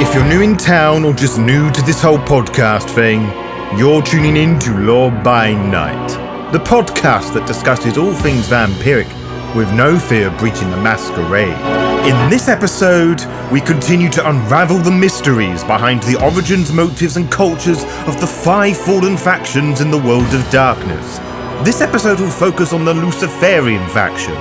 If you're new in town or just new to this whole podcast thing, you're tuning in to Law by Night, the podcast that discusses all things vampiric with no fear of breaching the Masquerade. In this episode, we continue to unravel the mysteries behind the origins, motives, and cultures of the 5 fallen factions in the world of darkness. This episode will focus on the Luciferan Faction.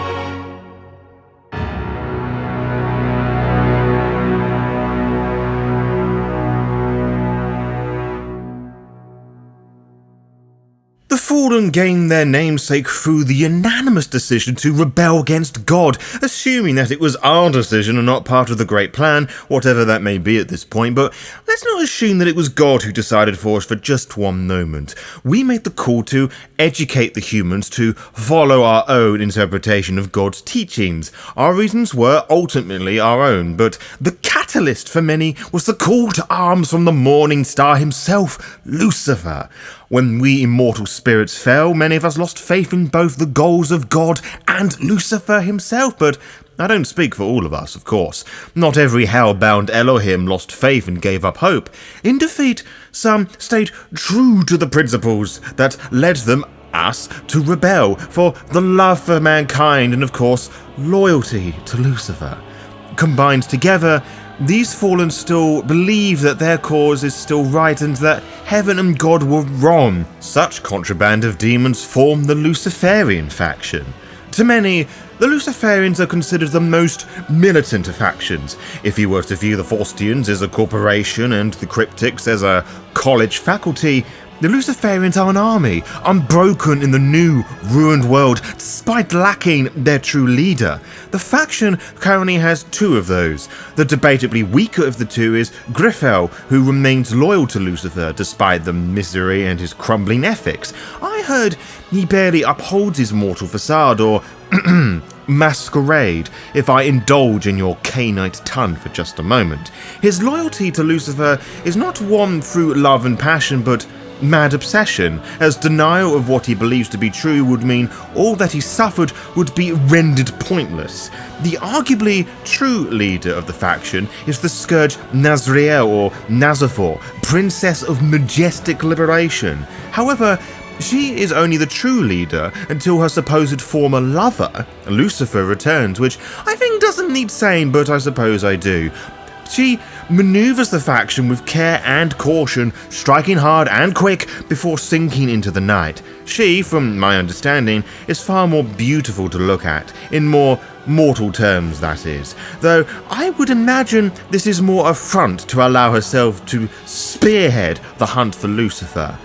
The Fallen gained their namesake through the unanimous decision to rebel against God, assuming that it was our decision and not part of the Great Plan, whatever that may be at this point, but let's not assume that it was God who decided for us for just one moment. We made the call to educate the humans to follow our own interpretation of God's teachings. Our reasons were ultimately our own, but the catalyst for many was the call to arms from the morning star himself, Lucifer. When we immortal spirits fell, many of us lost faith in both the goals of God and Lucifer himself, but I don't speak for all of us, of course. Not every hell-bound Elohim lost faith and gave up hope. In defeat, some stayed true to the principles that led us to rebel, for the love for mankind and, of course, loyalty to Lucifer. Combined together, these fallen still believe that their cause is still right and that heaven and God were wrong. Such contraband of demons form the Luciferian Faction. To many, the Luciferians are considered the most militant of factions. If you were to view the Faustians as a corporation and the Cryptics as a college faculty, the Luciferians are an army, unbroken in the new, ruined world, despite lacking their true leader. The faction currently has 2 of those. The debatably weaker of the 2 is Griffel, who remains loyal to Lucifer despite the misery and his crumbling ethics. I heard he barely upholds his mortal facade, or Masquerade, if I indulge in your Canaanite tongue for just a moment. His loyalty to Lucifer is not won through love and passion, but mad obsession, as denial of what he believes to be true would mean all that he suffered would be rendered pointless. The arguably true leader of the faction is the scourge Nazriel, or Nazafor, Princess of Majestic Liberation. However, she is only the true leader until her supposed former lover, Lucifer, returns, which I think doesn't need saying, but I suppose I do. She maneuvers the faction with care and caution, striking hard and quick before sinking into the night. She, from my understanding, is far more beautiful to look at, in more mortal terms that is, though I would imagine this is more a front to allow herself to spearhead the hunt for Lucifer.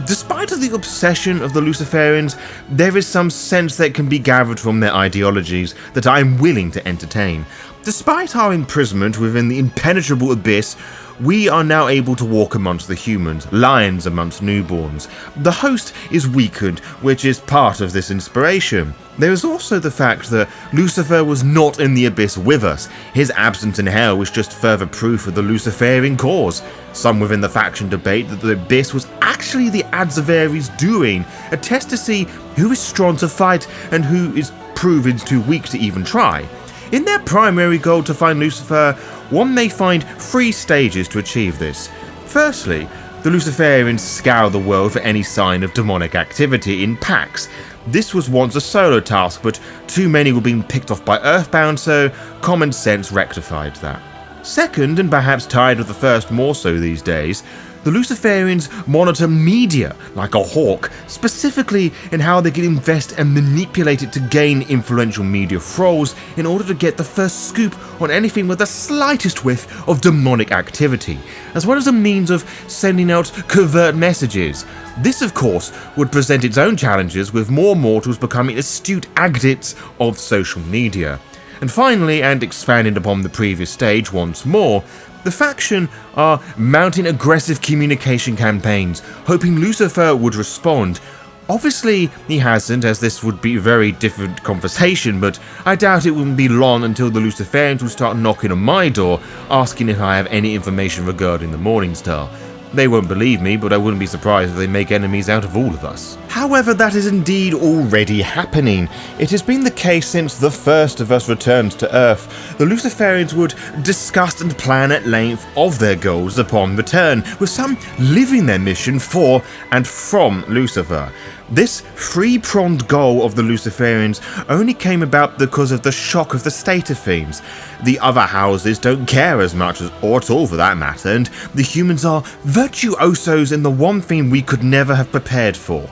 Despite the obsession of the Luciferians, there is some sense that can be gathered from their ideologies that I am willing to entertain. Despite our imprisonment within the impenetrable abyss, we are now able to walk amongst the humans, lions amongst newborns. The host is weakened, which is part of this inspiration. There is also the fact that Lucifer was not in the abyss with us. His absence in hell was just further proof of the Luciferian cause. Some within the faction debate that the abyss was actually the Adversari's doing, a test to see who is strong to fight and who is proven too weak to even try. In their primary goal to find Lucifer, one may find 3 stages to achieve this. Firstly, the Luciferians scour the world for any sign of demonic activity in packs. This was once a solo task, but too many were being picked off by Earthbound, so common sense rectified that. Second, and perhaps tied with the first more so these days, the Luciferians monitor media like a hawk, specifically in how they can invest and manipulate it to gain influential media thralls in order to get the first scoop on anything with the slightest whiff of demonic activity, as well as a means of sending out covert messages. This, of course, would present its own challenges, with more mortals becoming astute addicts of social media. And finally, and expanding upon the previous stage once more, the faction are mounting aggressive communication campaigns, hoping Lucifer would respond. Obviously, he hasn't, as this would be a very different conversation, but I doubt it wouldn't be long until the Luciferians will start knocking on my door, asking if I have any information regarding the Morningstar. They won't believe me, but I wouldn't be surprised if they make enemies out of all of us. However, that is indeed already happening. It has been the case since the first of us returned to Earth. The Luciferians would discuss and plan at length of their goals upon return, with some living their mission for and from Lucifer. This three-pronged goal of the Luciferians only came about because of the shock of the state of things. The other houses don't care as much, or at all for that matter, and the humans are virtuosos in the one thing we could never have prepared for.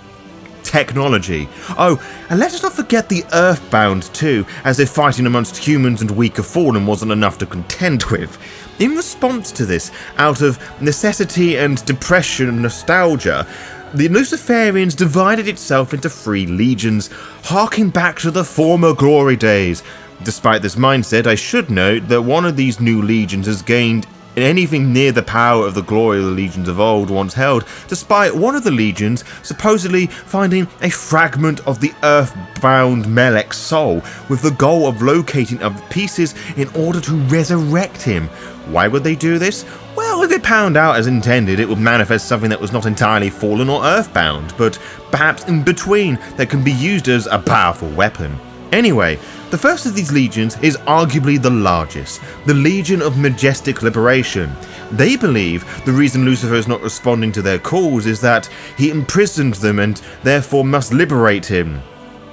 Technology. Oh, and let us not forget the Earthbound too, as if fighting amongst humans and weaker fallen wasn't enough to contend with. In response to this, out of necessity and depression and nostalgia, the Luciferians divided itself into 3 legions, harking back to the former glory days. Despite this mindset, I should note that one of these new legions has gained anything near the power of the glory of the legions of old once held, despite one of the legions supposedly finding a fragment of the earthbound Melek's soul, with the goal of locating other pieces in order to resurrect him. Why would they do this? Well, if it panned out as intended, it would manifest something that was not entirely fallen or earthbound, but perhaps in between that can be used as a powerful weapon. Anyway, the first of these legions is arguably the largest, the Legion of Majestic Liberation. They believe the reason Lucifer is not responding to their calls is that he imprisoned them and therefore must liberate him.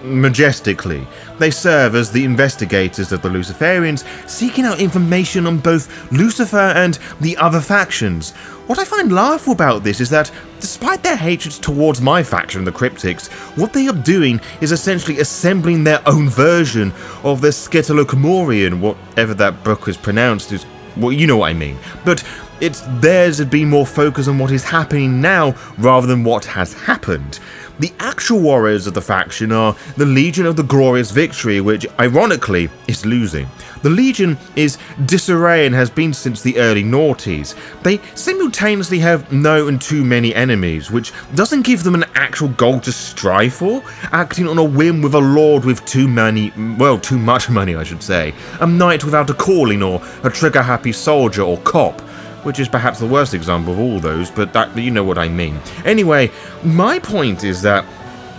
Majestically. They serve as the investigators of the Luciferians, seeking out information on both Lucifer and the other factions. What I find laughable about this is that, despite their hatreds towards my faction, the Cryptics, what they are doing is essentially assembling their own version of the Sketalocomorian, whatever that book is pronounced, is, well, you know what I mean. But it's theirs to be more focused on what is happening now rather than what has happened. The actual warriors of the faction are the Legion of the Glorious Victory, which, ironically, is losing. The Legion is disarray and has been since the early noughties. They simultaneously have no and too many enemies, which doesn't give them an actual goal to strive for, acting on a whim with a lord with too much money, I should say, a knight without a calling, or a trigger-happy soldier or cop, which is perhaps the worst example of all those, but you know what I mean. Anyway, my point is that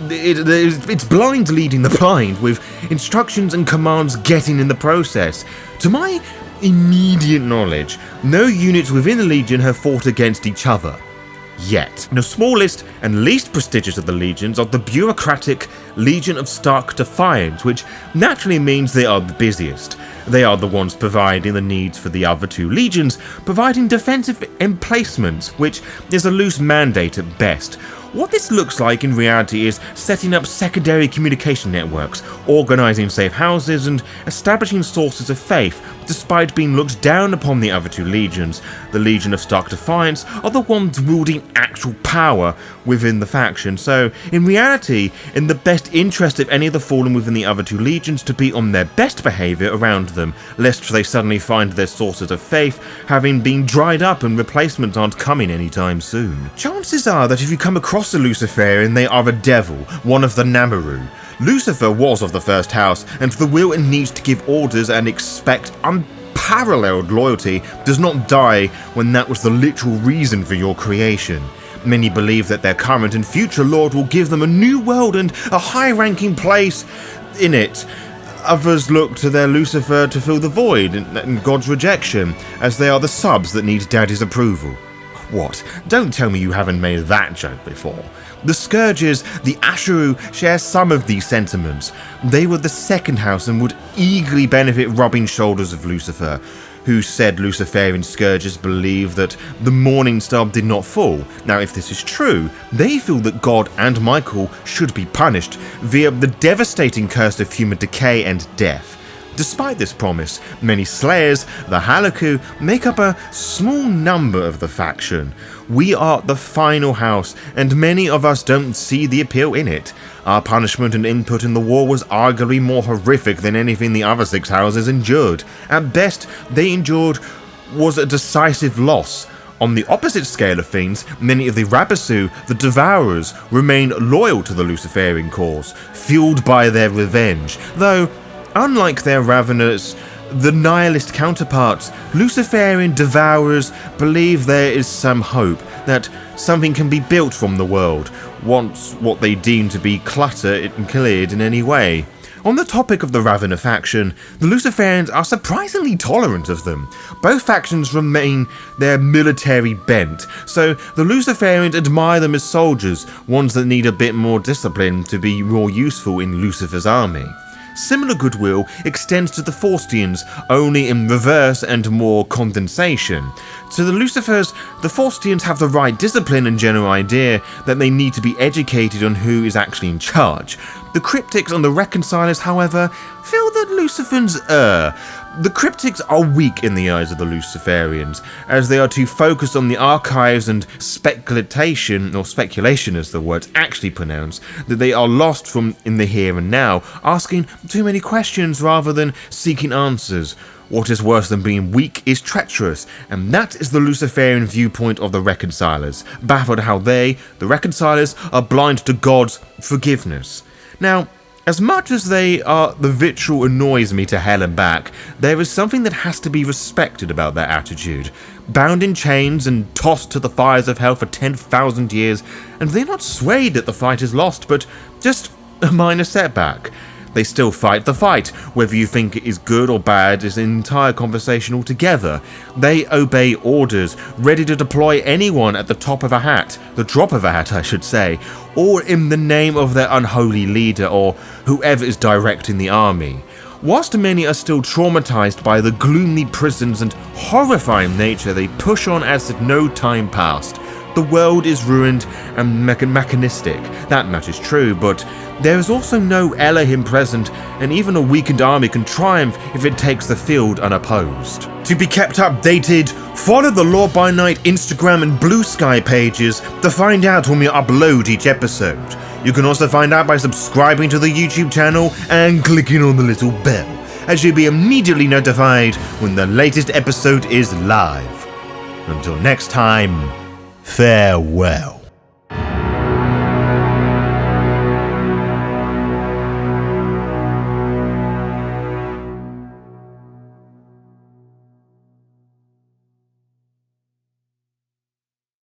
it's blind leading the blind, with instructions and commands getting in the process. To my immediate knowledge, no units within the Legion have fought against each other. Yet. The smallest and least prestigious of the legions are the bureaucratic Legion of Stark Defiance, which naturally means they are the busiest. They are the ones providing the needs for the other 2 legions, providing defensive emplacements, which is a loose mandate at best. What this looks like in reality is setting up secondary communication networks, organising safe houses, and establishing sources of faith, despite being looked down upon the other 2 legions. The Legion of Stark Defiance are the ones wielding actual power within the faction, so in reality, in the best interest of any of the fallen within the other 2 legions to be on their best behaviour around them, lest they suddenly find their sources of faith having been dried up and replacements aren't coming anytime soon. Chances are that if you come across a Luciferian, they are a devil, one of the Namaru. Lucifer was of the first house, and the will and need to give orders and expect unparalleled loyalty does not die when that was the literal reason for your creation. Many believe that their current and future lord will give them a new world and a high-ranking place in it. Others look to their Lucifer to fill the void and God's rejection, as they are the subs that need Daddy's approval. What? Don't tell me you haven't made that joke before. The Scourges, the Asheru, share some of these sentiments. They were the second house and would eagerly benefit rubbing shoulders of Lucifer, who said Luciferian Scourges believe that the morning star did not fall. Now, if this is true, they feel that God and Michael should be punished via the devastating curse of human decay and death. Despite this promise, many Slayers, the Halaku, make up a small number of the faction. We are the final house, and many of us don't see the appeal in it. Our punishment and input in the war was arguably more horrific than anything the other 6 houses endured. At best, they endured was a decisive loss. On the opposite scale of things, many of the Rabasu, the Devourers, remain loyal to the Luciferian cause, fueled by their revenge, though unlike their ravenous the nihilist counterparts, Luciferian devourers believe there is some hope that something can be built from the world once what they deem to be clutter and cleared in any way. On the topic of the Ravener faction, the Luciferians are surprisingly tolerant of them. Both factions remain their military bent, so the Luciferians admire them as soldiers, ones that need a bit more discipline to be more useful in Lucifer's army. Similar goodwill extends to the Faustians, only in reverse and more condensation. To the Lucifers, the Faustians have the right discipline and general idea that they need to be educated on who is actually in charge. The Cryptics and the Reconcilers, however, feel that Luciferians err. The Cryptics are weak in the eyes of the Luciferians, as they are too focused on the archives and speculation as the word's actually pronounced, that they are lost from in the here and now, asking too many questions rather than seeking answers. What is worse than being weak is treacherous, and that is the Luciferian viewpoint of the Reconcilers, baffled how they, the Reconcilers, are blind to God's forgiveness. Now, as much as the vitriol annoys me to hell and back, there is something that has to be respected about their attitude. Bound in chains and tossed to the fires of hell for 10,000 years, and they're not swayed that the fight is lost, but just a minor setback. They still fight the fight. Whether you think it is good or bad is an entire conversation altogether. They obey orders, ready to deploy anyone at the drop of a hat, I should say, or in the name of their unholy leader or whoever is directing the army. Whilst many are still traumatized by the gloomy prisons and horrifying nature they push on as if no time passed, the world is ruined and mechanistic. That much is true, but there is also no Elohim present, and even a weakened army can triumph if it takes the field unopposed. To be kept updated, follow the Law by Night Instagram and Blue Sky pages to find out when we upload each episode. You can also find out by subscribing to the YouTube channel and clicking on the little bell, as you'll be immediately notified when the latest episode is live. Until next time, farewell.